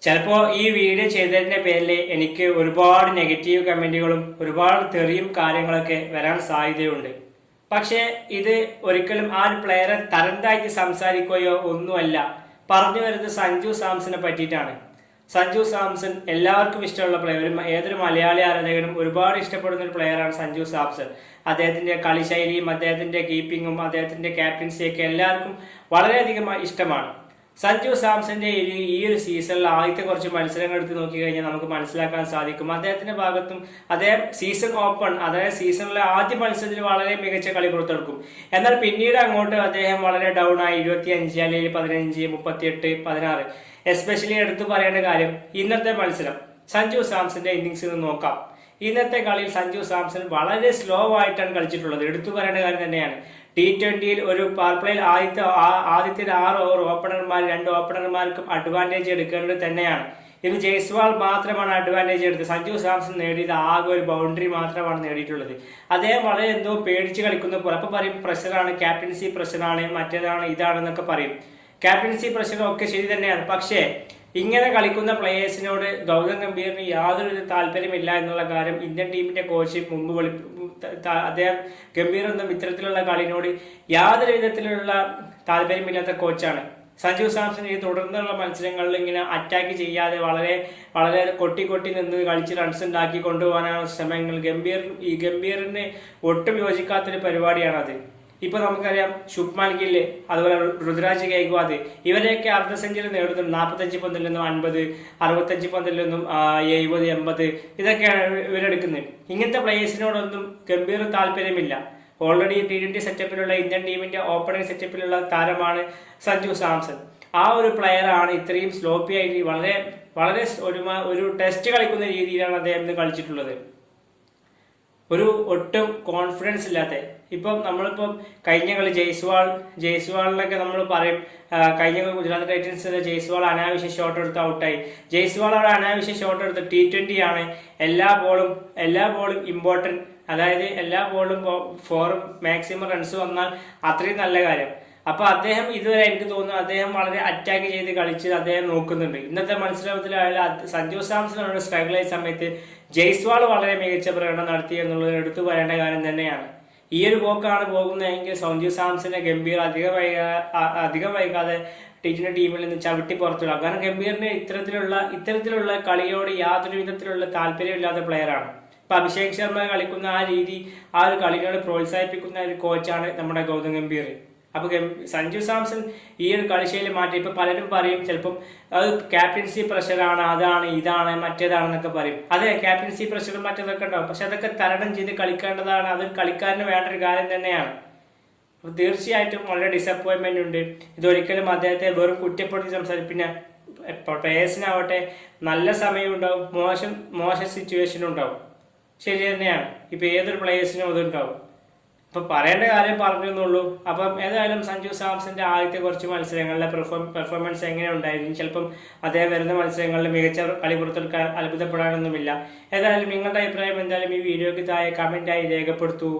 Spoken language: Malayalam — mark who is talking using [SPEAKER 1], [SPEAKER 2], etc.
[SPEAKER 1] ചിലപ്പോൾ ഈ വീഡിയോ ചെയ്തതിന്റെ പേരിൽ എനിക്ക് ഒരുപാട് നെഗറ്റീവ് കമന്റുകളും ഒരുപാട് തെറിയും കാര്യങ്ങളൊക്കെ വരാൻ സാധ്യതയുണ്ട്. പക്ഷേ ഇത് ഒരിക്കലും ആ ഒരു പ്ലെയറെ തരം താഴ്ത്തി സംസാരിക്കുകയോ ഒന്നുമല്ല. പറഞ്ഞു വരുന്നത് സഞ്ജു സാംസനെ പറ്റിയിട്ടാണ്. സഞ്ജു സാംസൺ എല്ലാവർക്കും ഇഷ്ടമുള്ള പ്ലെയർ, ഏതൊരു മലയാളി ആരാധകനും ഒരുപാട് ഇഷ്ടപ്പെടുന്ന ഒരു പ്ലെയറാണ് സഞ്ജു സാംസൺ. അദ്ദേഹത്തിന്റെ കളിശൈലിയും അദ്ദേഹത്തിന്റെ കീപ്പിങ്ങും അദ്ദേഹത്തിന്റെ ക്യാപ്റ്റൻസിയൊക്കെ എല്ലാവർക്കും വളരെയധികം ഇഷ്ടമാണ്. സഞ്ജു സാംസന്റെ ഈ ഒരു സീസണിൽ ആദ്യത്തെ കുറച്ച് മത്സരങ്ങൾ എടുത്ത് നോക്കിക്കഴിഞ്ഞാൽ നമുക്ക് മനസ്സിലാക്കാൻ സാധിക്കും. അദ്ദേഹത്തിന്റെ ഭാഗത്തും അദ്ദേഹം സീസൺ ഓപ്പൺ, അതായത് സീസണിലെ ആദ്യ മത്സരത്തിൽ വളരെ മികച്ച കളി പുറത്തെടുക്കും. എന്നാൽ പിന്നീട് അങ്ങോട്ട് അദ്ദേഹം വളരെ ഡൗൺ ആയി. 25 അല്ലെങ്കിൽ 15, 38, 16. എസ്പെഷ്യലി എടുത്തു പറയേണ്ട കാര്യം ഇന്നത്തെ മത്സരം സഞ്ജു സാംസന്റെ ഇന്നിങ്സിൽ നിന്ന് നോക്കാം. ഇന്നത്തെ കളിയിൽ സഞ്ജു സാംസൺ വളരെ സ്ലോ ആയിട്ടാണ് കളിച്ചിട്ടുള്ളത്. എടുത്തു പറയേണ്ട കാര്യം തന്നെയാണ്. T20 ഒരു പവർ പ്ലേയിൽ ആദ്യത്തെ 6 ഓവർ ഓപ്പണർമാർ 2 ഓപ്പണർമാർക്കും അഡ്വാൻറ്റേജ് എടുക്കേണ്ടത് തന്നെയാണ്. ഇത് ജയ്സ്വാൾ മാത്രമാണ് അഡ്വാൻറ്റേജ് എടുത്തത്. സഞ്ജു സാംസൺ നേടിയത് ആകെ ഒരു ബൗണ്ടറി മാത്രമാണ് നേടിയിട്ടുള്ളത്. അദ്ദേഹം വളരെ എന്തോ പേടിച്ച് കളിക്കുന്ന പോലെ. അപ്പൊ പറയും പ്രഷറാണ്, ക്യാപ്റ്റൻസി പ്രഷറാണ്, മറ്റേതാണ് ഇതാണെന്നൊക്കെ പറയും. ക്യാപ്റ്റൻസി പ്രഷർ ഒക്കെ ശരി തന്നെയാണ്. പക്ഷേ ഇങ്ങനെ കളിക്കുന്ന പ്ലേയേഴ്സിനോട് ഗൗതം ഗംഭീറിന് യാതൊരു താല്പര്യമില്ല എന്നുള്ള കാര്യം ഇന്ത്യൻ ടീമിന്റെ കോച്ച് മുമ്പ് അദ്ദേഹം ഗംഭീർ എന്ന ഇത്തരത്തിലുള്ള കളിനോട് യാതൊരു വിധത്തിലുള്ള താല്പര്യമില്ലാത്ത കോച്ചാണ്. സഞ്ജു സാംസൺ ഈ തുടർന്നുള്ള മത്സരങ്ങളിൽ ഇങ്ങനെ അറ്റാക്ക് ചെയ്യാതെ വളരെ കൊട്ടി നിന്ന് കളിച്ച് റൺസ് ഉണ്ടാക്കി കൊണ്ടുപോകാനാണ് ശ്രമങ്ങൾ. ഗംഭീറിന് ഒട്ടും യോജിക്കാത്തൊരു പരിപാടിയാണത്. ഇപ്പൊ നമുക്കറിയാം ശുഭ്മാൻ ഗില്ല്, അതുപോലെ ഋതുരാജ് ഗൈക്വാദ്, ഇവരെയൊക്കെ അർദ്ധ സെഞ്ചുറി നേടുന്നുണ്ട്. 45 പന്തിൽ നിന്നും 50, 65 പന്തിൽ നിന്നും 70, 80 ഇതൊക്കെയാണ് ഇവരെടുക്കുന്നത്. ഇങ്ങനത്തെ പ്ലേയേഴ്സിനോടൊന്നും ഗംഭീർ താല്പര്യമില്ല. ഓൾറെഡി T20 സെറ്റപ്പിലുള്ള ഇന്ത്യൻ ടീമിന്റെ ഓപ്പണിംഗ് സെറ്റപ്പിലുള്ള താരമാണ് സഞ്ജു സാംസൺ. ആ ഒരു പ്ലെയർ ആണ് ഇത്രയും സ്ലോപ്പി ആയിട്ട് വളരെ ഒരു ടെസ്റ്റ് കളിക്കുന്ന രീതിയിലാണ് അദ്ദേഹം കളിച്ചിട്ടുള്ളത്. ഒരു ഒട്ടും കോൺഫിഡൻസ് ഇല്ലാത്ത. ഇപ്പം നമ്മളിപ്പം കഴിഞ്ഞ കളി ജയ്സ്വാളിനൊക്കെ നമ്മൾ പറയും, കഴിഞ്ഞ ഗുജറാത്ത് ടൈറ്റൻസിന്റെ ജയ്സ്വാൾ അനാവശ്യ ഷോട്ട് എടുത്ത് ഔട്ടായി. ജയ്സ്വാൾ അവിടെ അനാവശ്യ ഷോട്ട് എടുത്ത് T20 ആണ്. എല്ലാ ബോളും ഇമ്പോർട്ടന്റ്, അതായത് എല്ലാ ബോളും ഫോറും മാക്സിമം റൺസ് വന്നാൽ അത്രയും നല്ല കാര്യം. അപ്പൊ അദ്ദേഹം ഇതുവരെ എനിക്ക് തോന്നുന്നു അദ്ദേഹം വളരെ അറ്റാക്ക് ചെയ്ത് കളിച്ച് അദ്ദേഹം നോക്കുന്നുണ്ട്. ഇന്നത്തെ മത്സരത്തിലായാലും സഞ്ജു സാംസൺ സ്ട്രഗിൾ ചെയ്ത സമയത്ത് ജയ്സ്വാൾ വളരെ മികച്ച പ്രകടനം നടത്തി എന്നുള്ളത് എടുത്തു പറയേണ്ട കാര്യം തന്നെയാണ്. ഈ ഒരു പോക്കാണ് പോകുന്നതെങ്കിൽ സഞ്ജു സാംസനെ ഗംഭീർ അധികം വൈകാതെ T20 ടീമിൽ നിന്ന് ചവിട്ടി പുറത്തുവിടാം. കാരണം ഗംഭീറിന് ഇത്തരത്തിലുള്ള കളിയോട് യാതൊരു വിധത്തിലുള്ള താല്പര്യമില്ലാത്ത പ്ലെയറാണ്. ഇപ്പൊ അഭിഷേക് ശർമ്മ കളിക്കുന്ന ആ രീതി, ആ ഒരു കളിയോട് പ്രോത്സാഹിപ്പിക്കുന്ന ഒരു കോച്ചാണ് നമ്മുടെ ഗൗതം ഗംഭീർ. അപ്പൊ സഞ്ജു സാംസൺ ഈ ഒരു കളിശൈലി മാറ്റി. ഇപ്പൊ പലരും പറയും ചിലപ്പം അത് ക്യാപ്റ്റൻസി പ്രഷറാണ്, അതാണ് ഇതാണ് മറ്റേതാണെന്നൊക്കെ പറയും. അതെ, ക്യാപ്റ്റൻസി പ്രഷറും മറ്റേതൊക്കെ ഉണ്ടാവും. പക്ഷെ അതൊക്കെ തരണം ചെയ്ത് കളിക്കേണ്ടതാണ്. അത് കളിക്കാരന് വേണ്ട ഒരു കാര്യം തന്നെയാണ്. അപ്പൊ തീർച്ചയായിട്ടും വളരെ ഡിസപ്പോയിന്റ്മെന്റ് ഉണ്ട്. ഇതൊരിക്കലും അദ്ദേഹത്തെ വെറും കുറ്റപ്പെടുത്തി സംസാരിക്കും. പിന്നെ പ്ലേയേഴ്സിനാവട്ടെ നല്ല സമയം ഉണ്ടാവും, മോശം സിറ്റുവേഷനും ഉണ്ടാവും. ശരി തന്നെയാണ്. ഇപ്പൊ ഏതൊരു പ്ലേയേഴ്സിനും അതുണ്ടാവും. അപ്പൊ പറയേണ്ട കാര്യം പറഞ്ഞെന്നുള്ളൂ. അപ്പം ഏതായാലും സഞ്ജു സാംസന്റെ ആദ്യത്തെ കുറച്ച് മത്സരങ്ങളിലെ പെർഫോമൻസ് എങ്ങനെ ഉണ്ടായിരുന്നു, ചിലപ്പം അദ്ദേഹം വരുന്ന മത്സരങ്ങളിൽ മികച്ച കളി പുറത്തെടുക്കാൻ അത്ഭുതപ്പെടാനൊന്നുമില്ല. ഏതായാലും നിങ്ങളുടെ അഭിപ്രായം എന്തായാലും ഈ വീഡിയോക്ക് താഴെ കമന്റായി രേഖപ്പെടുത്തൂ.